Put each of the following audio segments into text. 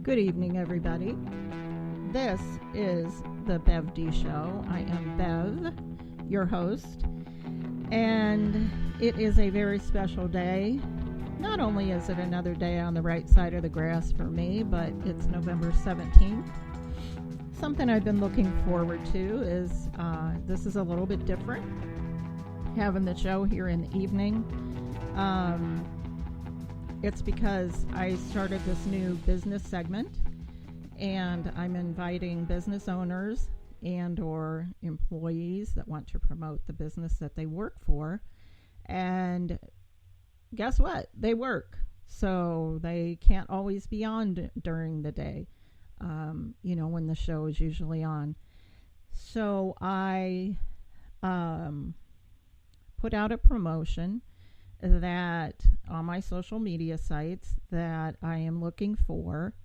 Good evening, everybody. This is the Bev D Show. I am Bev, your host, and it is a very special day. Not only is it another day on the right side of the grass for me, but it's November 17th. Something I've been looking forward to is this is a little bit different, having the show here in the evening. It's because I started this new business segment, and I'm inviting business owners and or employees that want to promote the business that they work for. And guess what? They work. So they can't always be on during the day, when the show is usually on. So I put out a promotion that on my social media sites that I am looking for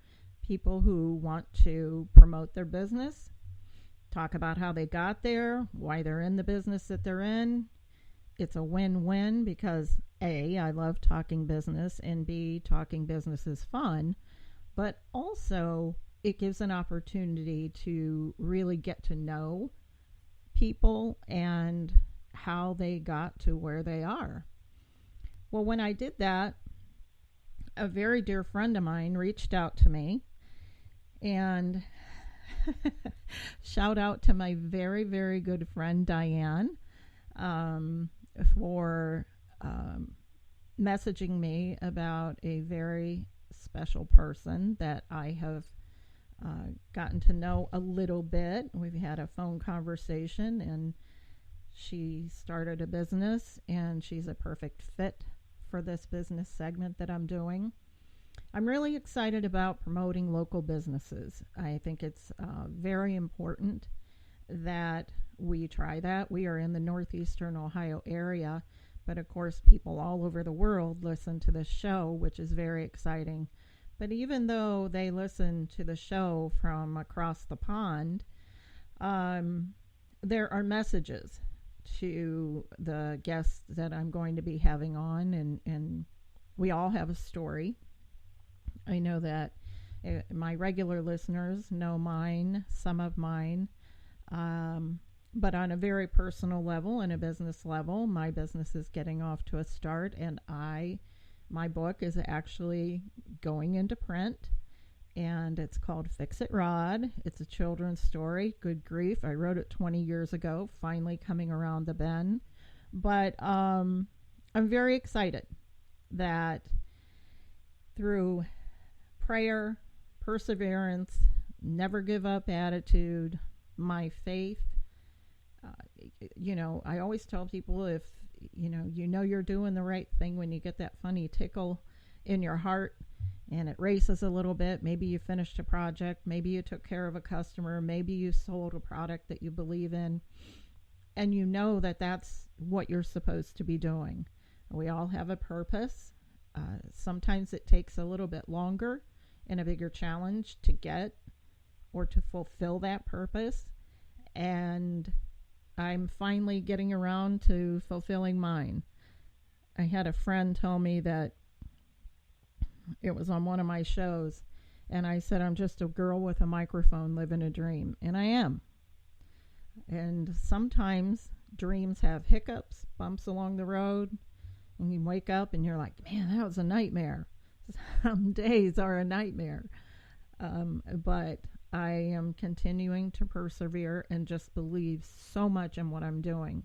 people who want to promote their business, talk about how they got there, why they're in the business that they're in. It's a win-win because A, I love talking business, and B, talking business is fun, but also it gives an opportunity to really get to know people and how they got to where they are. Well, when I did that, a very dear friend of mine reached out to me, and shout out to my very, very good friend Diane for messaging me about a very special person that I have gotten to know a little bit. We've had a phone conversation, and she started a business, and she's a perfect fit for this business segment that I'm doing. I'm really excited about promoting local businesses. I think it's very important that we try that. We are in the northeastern Ohio area, but of course people all over the world listen to this show, which is very exciting. But even though they listen to the show from across the pond, there are messages to the guests that I'm going to be having on, and we all have a story. I know that my regular listeners know mine, some of mine, but on a very personal level and a business level, my business is getting off to a start, and my book is actually going into print, and it's called Fix It Rod. It's a children's story. Good grief, I wrote it 20 years ago, finally coming around the bend. But I'm very excited that through prayer, perseverance, never give up attitude, my faith, I always tell people if you're doing the right thing when you get that funny tickle in your heart and it races a little bit. Maybe you finished a project, maybe you took care of a customer, maybe you sold a product that you believe in, and you know that that's what you're supposed to be doing. We all have a purpose. Sometimes it takes a little bit longer and a bigger challenge to get or to fulfill that purpose, and I'm finally getting around to fulfilling mine. I had a friend tell me that it was on one of my shows, and I said, I'm just a girl with a microphone living a dream, and I am. And sometimes dreams have hiccups, bumps along the road, and you wake up and you're like, man, that was a nightmare. Some days are a nightmare. But I am continuing to persevere and just believe so much in what I'm doing.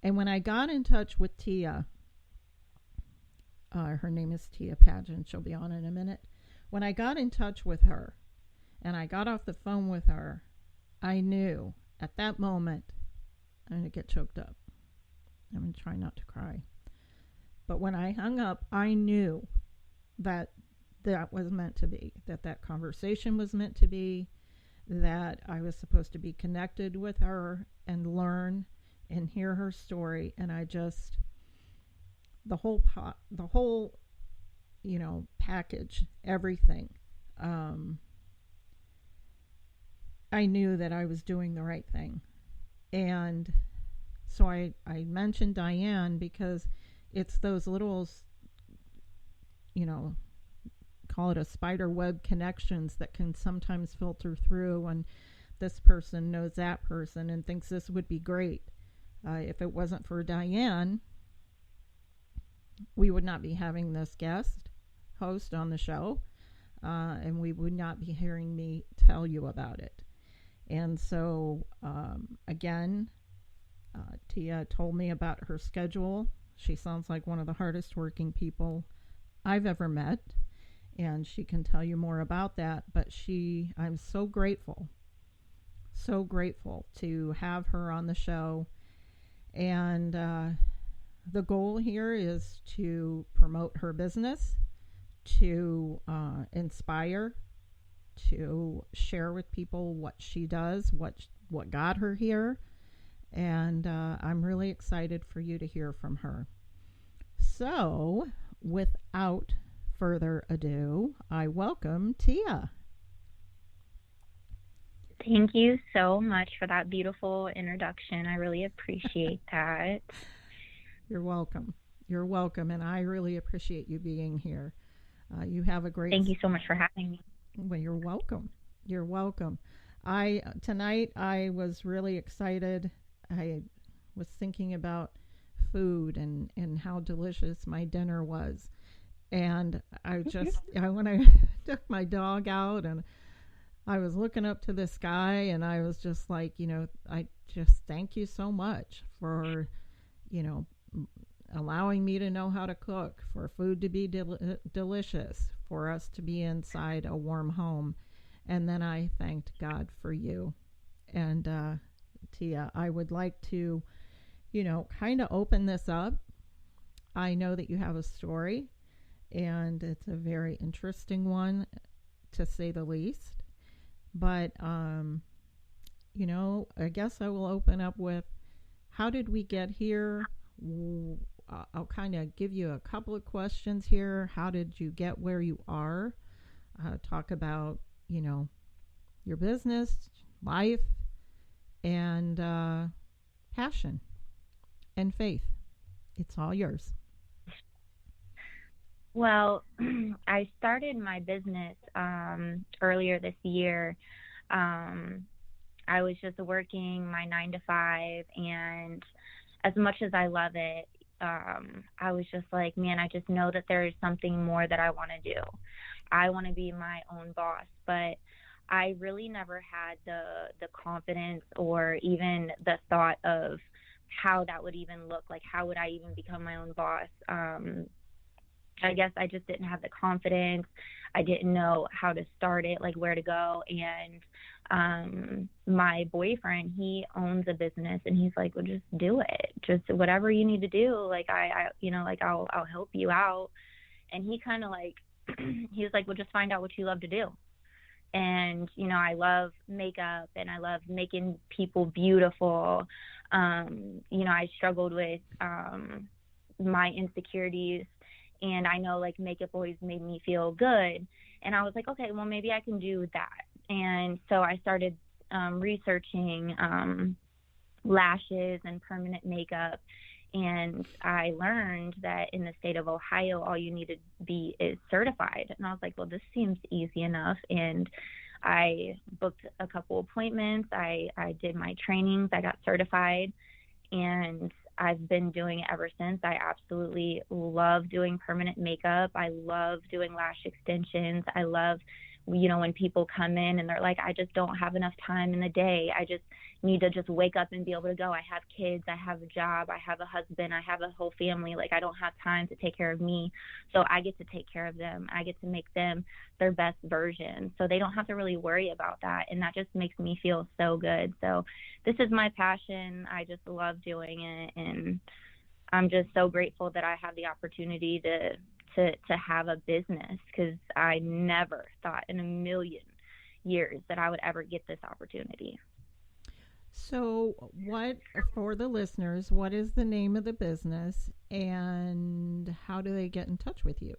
And when I got in touch with Tyia, her name is Tyia Patchen. She'll be on in a minute. When I got in touch with her and I got off the phone with her, I knew at that moment I'm going to get choked up. I'm going to try not to cry. But when I hung up, I knew that was meant to be, that conversation was meant to be, that I was supposed to be connected with her and learn and hear her story. And I just, the whole package, everything, I knew that I was doing the right thing. And so I mentioned Diane because it's those little, call it a spider web connections that can sometimes filter through, and this person knows that person and thinks this would be great. If it wasn't for Diane, we would not be having this guest host on the show, and we would not be hearing me tell you about it. And so, again, Tyia told me about her schedule. She sounds like one of the hardest working people I've ever met, and she can tell you more about that. But I'm so grateful to have her on the show. And the goal here is to promote her business, to inspire, to share with people what she does, what got her here. And I'm really excited for you to hear from her. So, without further ado, I welcome Tyia. Thank you so much for that beautiful introduction. I really appreciate that. You're welcome. You're welcome, and I really appreciate you being here. You have a great... Thank you so much for having me. Well, you're welcome. You're welcome. Tonight I was really excited. I was thinking about food and how delicious my dinner was. And when I took my dog out and I was looking up to the sky, and I was just like, I just thank you so much for, allowing me to know how to cook, for food to be delicious, for us to be inside a warm home. And then I thanked God for you. And Tyia, I would like to, kind of open this up. I know that you have a story, and it's a very interesting one, to say the least. But, I guess I will open up with, how did we get here? I'll kind of give you a couple of questions here. How did you get where you are? Talk about, your business, life, and passion and faith. It's all yours. Well, I started my business earlier this year. I was just working my 9 to 5, and as much as I love it, I was just like, man, I just know that there is something more that I want to do. I want to be my own boss, but I really never had the confidence or even the thought of how that would even look. Like, how would I even become my own boss? I guess I just didn't have the confidence. I didn't know how to start it, like where to go. And my boyfriend, he owns a business, and he's like, well, just do it. Just whatever you need to do. Like, I'll help you out. And he kind of like, he was like, well, just find out what you love to do. And, I love makeup, and I love making people beautiful. I struggled with my insecurities, and I know like makeup always made me feel good. And I was like, okay, well, maybe I can do that. And so I started researching lashes and permanent makeup. And I learned that in the state of Ohio, all you need to be is certified. And I was like, well, this seems easy enough. And I booked a couple appointments. I did my trainings. I got certified, and I've been doing it ever since. I absolutely love doing permanent makeup. I love doing lash extensions. I love, when people come in and they're like, I just don't have enough time in the day. I just need to just wake up and be able to go. I have kids. I have a job. I have a husband. I have a whole family. Like, I don't have time to take care of me. So I get to take care of them. I get to make them their best version. So they don't have to really worry about that. And that just makes me feel so good. So this is my passion. I just love doing it. And I'm just so grateful that I have the opportunity to have a business, because I never thought in a million years that I would ever get this opportunity. So for the listeners, what is the name of the business, and how do they get in touch with you?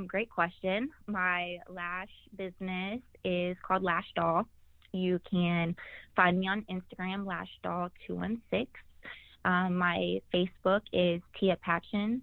Great question. My lash business is called Lash Doll. You can find me on Instagram, LashDoll216. My Facebook is Tyia Patchen.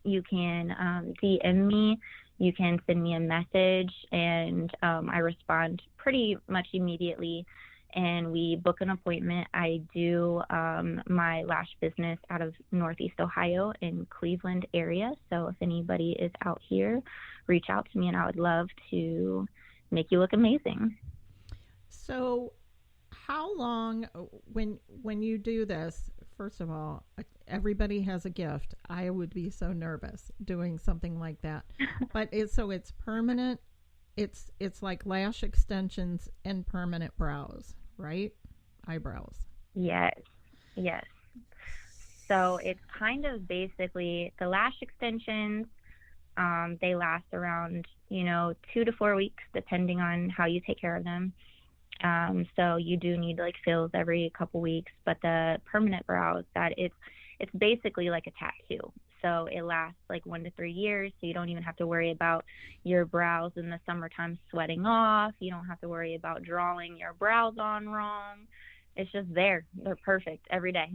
you can DM me. You can send me a message, and I respond pretty much immediately. And we book an appointment. I do my lash business out of Northeast Ohio in Cleveland area. So if anybody is out here, reach out to me, and I would love to make you look amazing. So how long, when you do this, first of all, everybody has a gift. I would be so nervous doing something like that. But it's permanent. It's like lash extensions and permanent brows, right? Eyebrows. Yes. Yes. So it's kind of basically the lash extensions. They last around, 2 to 4 weeks, depending on how you take care of them. So you do need like fills every couple weeks, but the permanent brows, it's basically like a tattoo. So it lasts like 1 to 3 years. So you don't even have to worry about your brows in the summertime sweating off. You don't have to worry about drawing your brows on wrong. It's just there. They're perfect every day.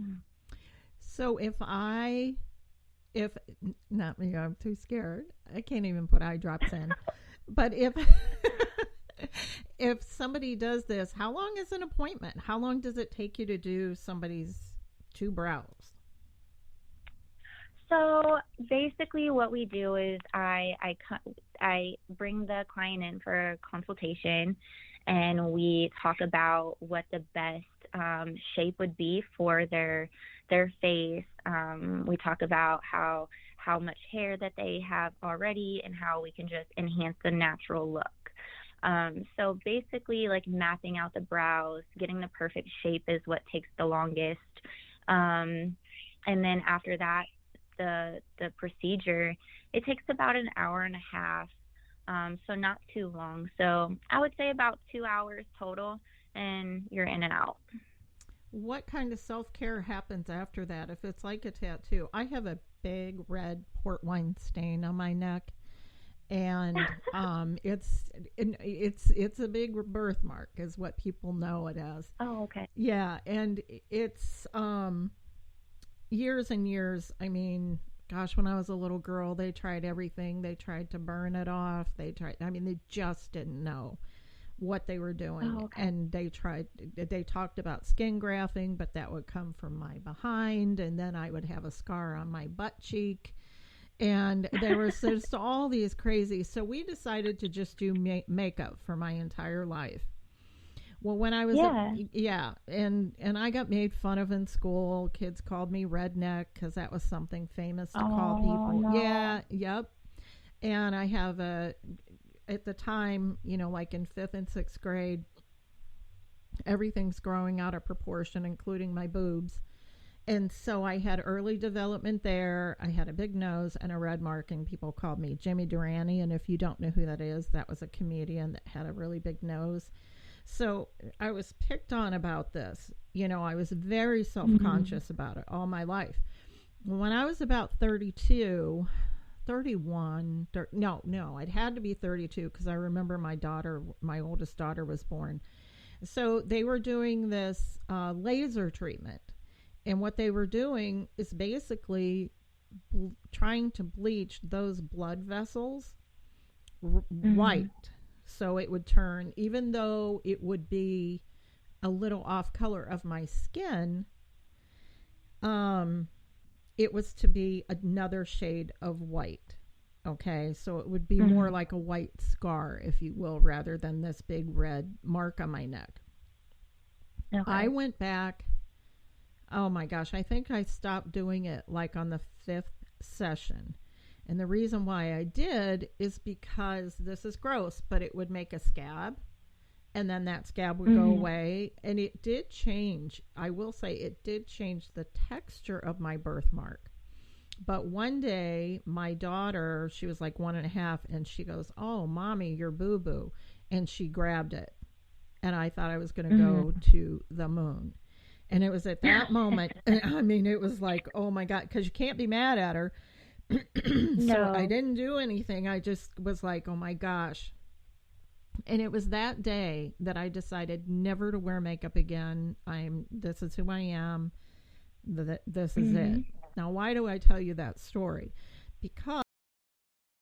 So if not me, I'm too scared. I can't even put eye drops in. But if somebody does this, how long is an appointment? How long does it take you to do somebody's 2 brows? So basically what we do is I bring the client in for a consultation, and we talk about what the best shape would be for their face. We talk about how much hair that they have already and how we can just enhance the natural look. So basically, like, mapping out the brows, getting the perfect shape is what takes the longest. And then after that, the procedure, it takes about an hour and a half. So not too long. So I would say about 2 hours total, and you're in and out. What kind of self-care happens after that? If it's like a tattoo, I have a big red port wine stain on my neck, and it's a big birthmark, is what people know it as. Oh, okay. Yeah, and it's years and years. I mean, gosh, when I was a little girl, they tried everything. They tried to burn it off. They just didn't know what they were doing. Oh, okay. And they talked about skin grafting, but that would come from my behind, and then I would have a scar on my butt cheek, and there was just all these crazy. So we decided to just do makeup for my entire life. Well, when I was and I got made fun of in school. Kids called me redneck because that was something famous to call people. No. Yeah, yep. And I have at the time, like in 5th and 6th grade, everything's growing out of proportion, including my boobs. And so I had early development there. I had a big nose and a red mark, and people called me Jimmy Durante. And if you don't know who that is, that was a comedian that had a really big nose. So I was picked on about this. I was very self-conscious about it all my life. When I was about 31, I'd had to be 32 because I remember my oldest daughter was born. So they were doing this laser treatment. And what they were doing is basically trying to bleach those blood vessels white. So it would turn, even though it would be a little off color of my skin, it was to be another shade of white. Okay, so it would be more like a white scar, if you will, rather than this big red mark on my neck. Okay. I went back, oh my gosh, I think I stopped doing it like on the 5th session. And the reason why I did is because, this is gross, but it would make a scab, and then that scab would go away. And it did change. I will say it did change the texture of my birthmark. But one day, my daughter, she was like 1.5, and she goes, "Oh, Mommy, your boo-boo." And she grabbed it. And I thought I was going to go to the moon. And it was at that moment, I mean, it was like, oh my God, because you can't be mad at her. So I didn't do anything. I just was like, oh my gosh. And it was that day that I decided never to wear makeup again. This is who I am. This is it. Now, why do I tell you that story? because